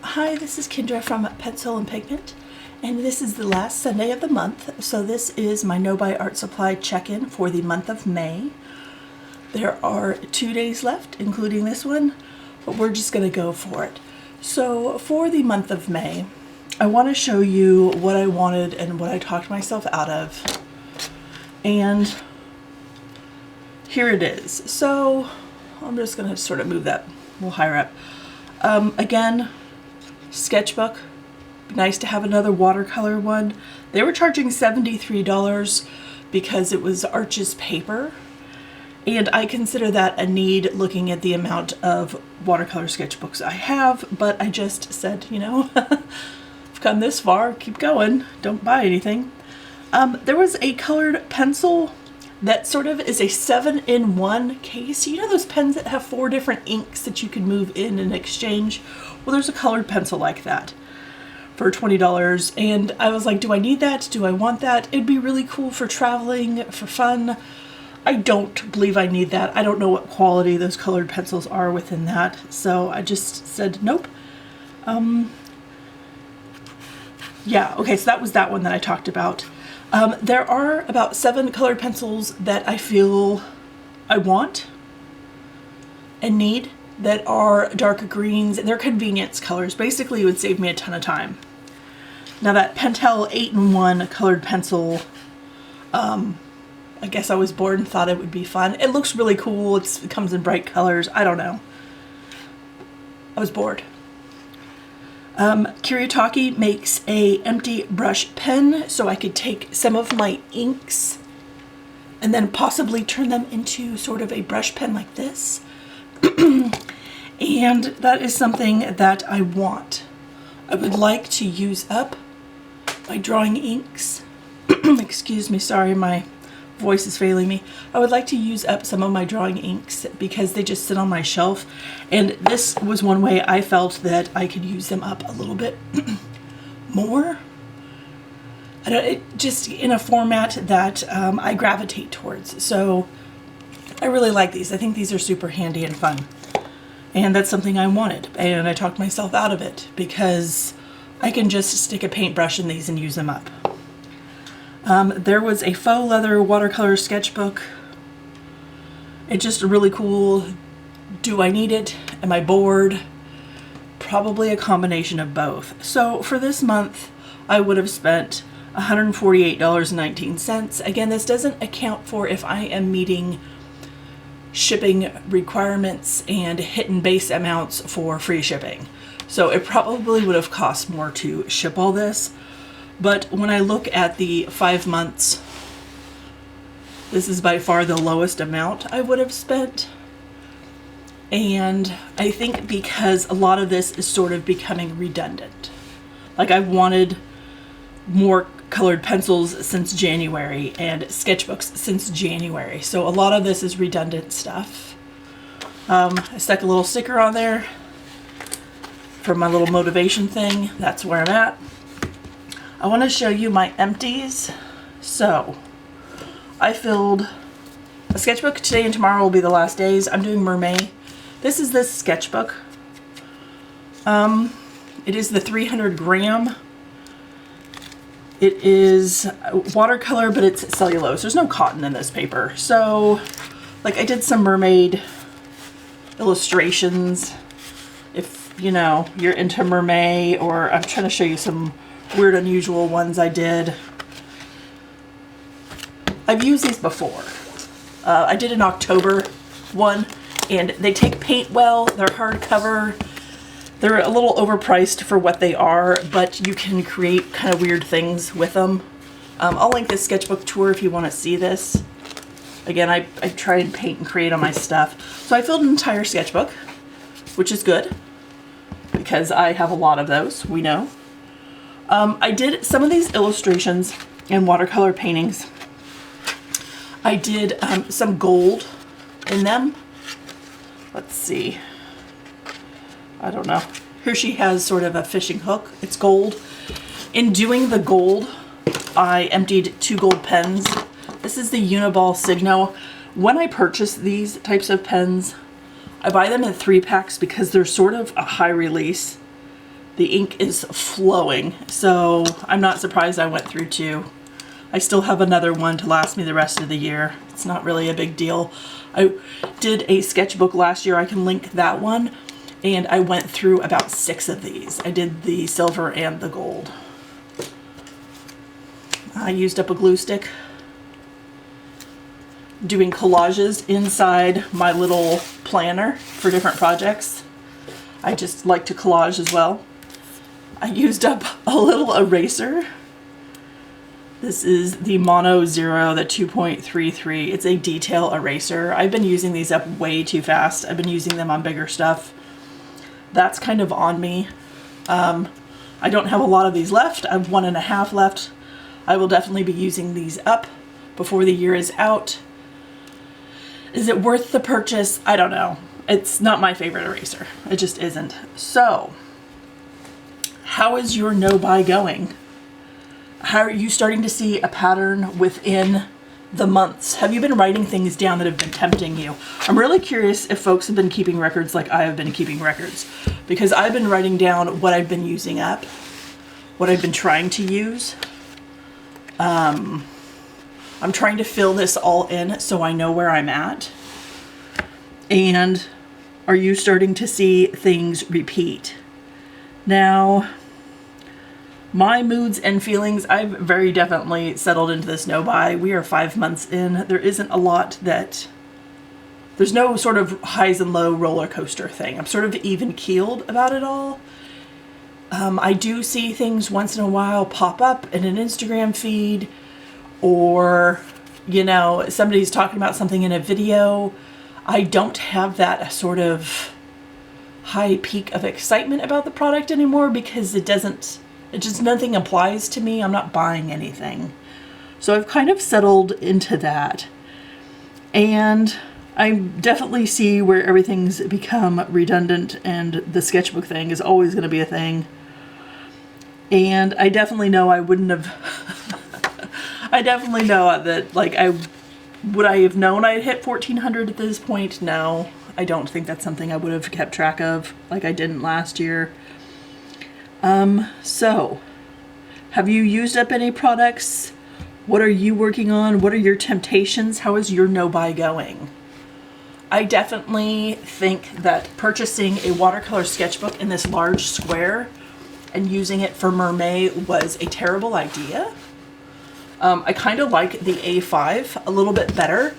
Hi, this is Kendra from Pencil and Pigment, and this is the last Sunday of the month, so this is my No Buy Art Supply check-in for the month of May. There are 2 days left, including this one, but we're just going to go for it. So for the month of May, I want to show you what I wanted and what I talked myself out of, and here it is. So I'm just going to sort of move that a little higher up. Again, sketchbook. Nice to have another watercolor one. They were charging $73 because it was Arches paper, and I consider that a need looking at the amount of watercolor sketchbooks I have, but I just said, you know, I've come this far, keep going, don't buy anything. There was a colored pencil that sort of is a 7-in-1 case. You know those pens that have 4 different inks that you can move in and exchange? Well, there's a colored pencil like that for $20, and I was like, do I need that? Do I want that? It'd be really cool for traveling, for fun. I don't believe I need that. I don't know what quality those colored pencils are within that, so I just said nope. Yeah, okay, so that was that one that I talked about. There are about 7 colored pencils that I feel I want and need that are darker greens. They're convenience colors. Basically, it would save me a ton of time. Now that Pentel 8-in-1 colored pencil, I guess I was bored and thought it would be fun. It looks really cool. It comes in bright colors. I don't know. I was bored. Kuretake makes a empty brush pen, so I could take some of my inks and then possibly turn them into sort of a brush pen like this. And that is something that I want. I would like to use up my drawing inks. Excuse me, sorry, my voice is failing me. I would like to use up some of my drawing inks because they just sit on my shelf, and this was one way I felt that I could use them up a little bit more. Just in a format that I gravitate towards. So I really like these. I think these are super handy and fun. And that's something I wanted, and I talked myself out of it because I can just stick a paintbrush in these and use them up. There was a faux leather watercolor sketchbook. It's just really cool. Do I need it? Am I bored? Probably a combination of both. So for this month, I would have spent $148.19. Again, this doesn't account for if I am meeting shipping requirements and hidden base amounts for free shipping. So it probably would have cost more to ship all this. But when I look at the 5 months, this is by far the lowest amount I would have spent. And I think because a lot of this is sort of becoming redundant. Like, I wanted more colored pencils since January and sketchbooks since January. So a lot of this is redundant stuff. I stuck a little sticker on there for my little motivation thing. That's where I'm at. I want to show you my empties. So I filled a sketchbook. Today and tomorrow will be the last days. I'm doing Mermaid. This is this sketchbook. It is the 300 gram. It is watercolor, but it's cellulose. There's no cotton in this paper. So, like, I did some mermaid illustrations. If, you know, you're into mermaid, or I'm trying to show you some weird, unusual ones I did. I've used these before. I did an October one, and they take paint well. They're hardcover. They're a little overpriced for what they are, but you can create kind of weird things with them. I'll link this sketchbook tour if you want to see this. Again, I try and paint and create on my stuff. So I filled an entire sketchbook, which is good because I have a lot of those, we know. I did some of these illustrations and watercolor paintings. I did some gold in them. Let's see. I don't know. Here she has sort of a fishing hook. It's gold. In doing the gold, I emptied 2 gold pens. This is the Uniball Signo. When I purchase these types of pens, I buy them in 3-packs because they're sort of a high release The ink is flowing, so I'm not surprised I went through 2. I still have another one to last me the rest of the year. It's not really a big deal. I did a sketchbook last year, I can link that one, and I went through about 6 of these. I did the silver and the gold. I used up a glue stick doing collages inside my little planner for different projects. I just like to collage as well. I used up a little eraser. This is the Mono Zero, the 2.33. It's a detail eraser. I've been using these up way too fast. I've been using them on bigger stuff. That's kind of on me. I don't have a lot of these left. I have 1.5 left. I will definitely be using these up before the year is out. Is it worth the purchase? I don't know. It's not my favorite eraser. It just isn't. So, how is your no-buy going? How are you starting to see a pattern within the months? Have you been writing things down that have been tempting you? I'm really curious if folks have been keeping records like I have been keeping records, because I've been writing down what I've been using up, what I've been trying to use. I'm trying to fill this all in so I know where I'm at. And are you starting to see things repeat? Now, my moods and feelings, I've very definitely settled into this no-buy. We are 5 months in. There isn't a lot that, there's no sort of highs and low roller coaster thing. I'm sort of even keeled about it all. I do see things once in a while pop up in an Instagram feed, or, you know, somebody's talking about something in a video. I don't have that sort of high peak of excitement about the product anymore because it just nothing applies to me. I'm not buying anything. So I've kind of settled into that. And I definitely see where everything's become redundant and the sketchbook thing is always going to be a thing. And I definitely know I wouldn't have, I definitely know that, like, would I have known I'd hit 1,400 at this point? No, I don't think that's something I would have kept track of like I didn't last year. So, have you used up any products? What are you working on? What are your temptations? How is your no-buy going? I definitely think that purchasing a watercolor sketchbook in this large square and using it for Mermaid was a terrible idea. I kind of like the A5 a little bit better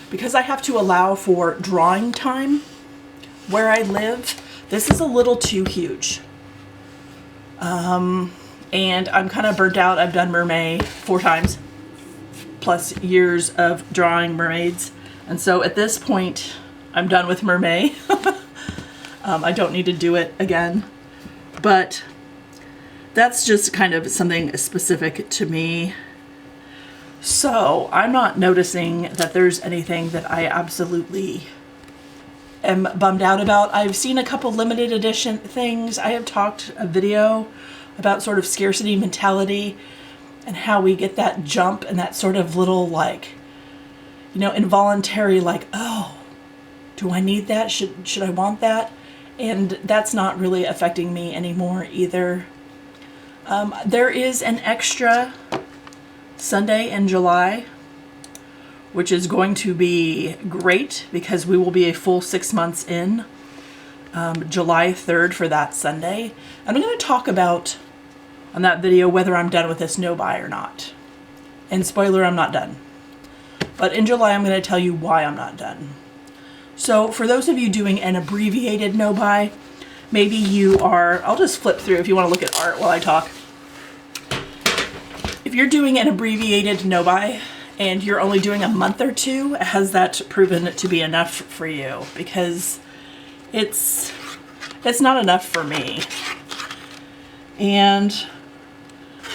because I have to allow for drawing time where I live. This is a little too huge. And I'm kind of burnt out. I've done Mermaid 4 times, plus years of drawing mermaids. And so at this point, I'm done with Mermaid. I don't need to do it again. But that's just kind of something specific to me. So I'm not noticing that there's anything that I absolutely am bummed out about. I've seen a couple limited edition things. I have talked a video about sort of scarcity mentality and how we get that jump and that sort of little, like, you know, involuntary, like, oh, do I need that? Should I want that? And that's not really affecting me anymore either. There is an extra Sunday in July, which is going to be great because we will be a full 6 months in, July 3rd for that Sunday. And I'm going to talk about on that video whether I'm done with this no-buy or not. And spoiler, I'm not done. But in July, I'm going to tell you why I'm not done. So for those of you doing an abbreviated no-buy, maybe you are, I'll just flip through if you want to look at art while I talk. If you're doing an abbreviated no-buy and you're only doing a month or 2, has that proven to be enough for you? Because it's not enough for me. And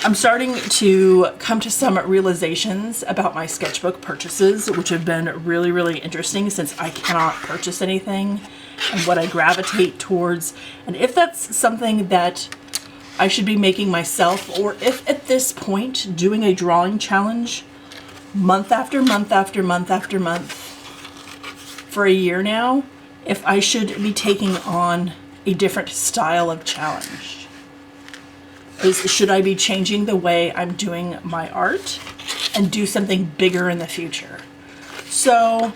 I'm starting to come to some realizations about my sketchbook purchases, which have been really, really interesting since I cannot purchase anything, and what I gravitate towards. And if that's something that I should be making myself, or if at this point doing a drawing challenge month after month after month after month for a year now, if I should be taking on a different style of challenge. is, should I be changing the way I'm doing my art and do something bigger in the future? So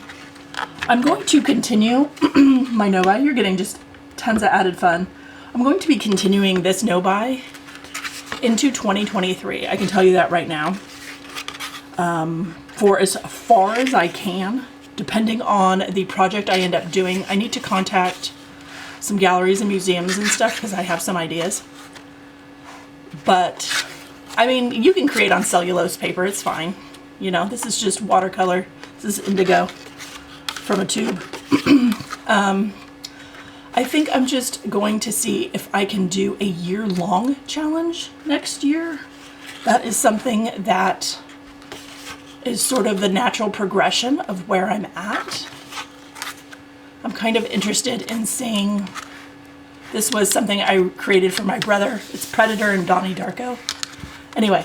I'm going to continue my no-buy. You're getting just tons of added fun. I'm going to be continuing this no-buy into 2023. I can tell you that right now. For as far as I can, depending on the project I end up doing. I need to contact some galleries and museums and stuff because I have some ideas. But, I mean, you can create on cellulose paper, it's fine. You know, this is just watercolor. This is indigo from a tube. I think I'm just going to see if I can do a year-long challenge next year. That is something that is sort of the natural progression of where I'm at. I'm kind of interested in seeing, this was something I created for my brother. It's Predator and Donnie Darko. Anyway,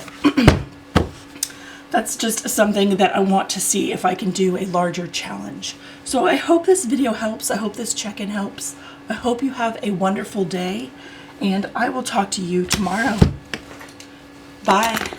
that's just something that I want to see if I can do a larger challenge. So I hope this video helps. I hope this check-in helps. I hope you have a wonderful day, and I will talk to you tomorrow. Bye.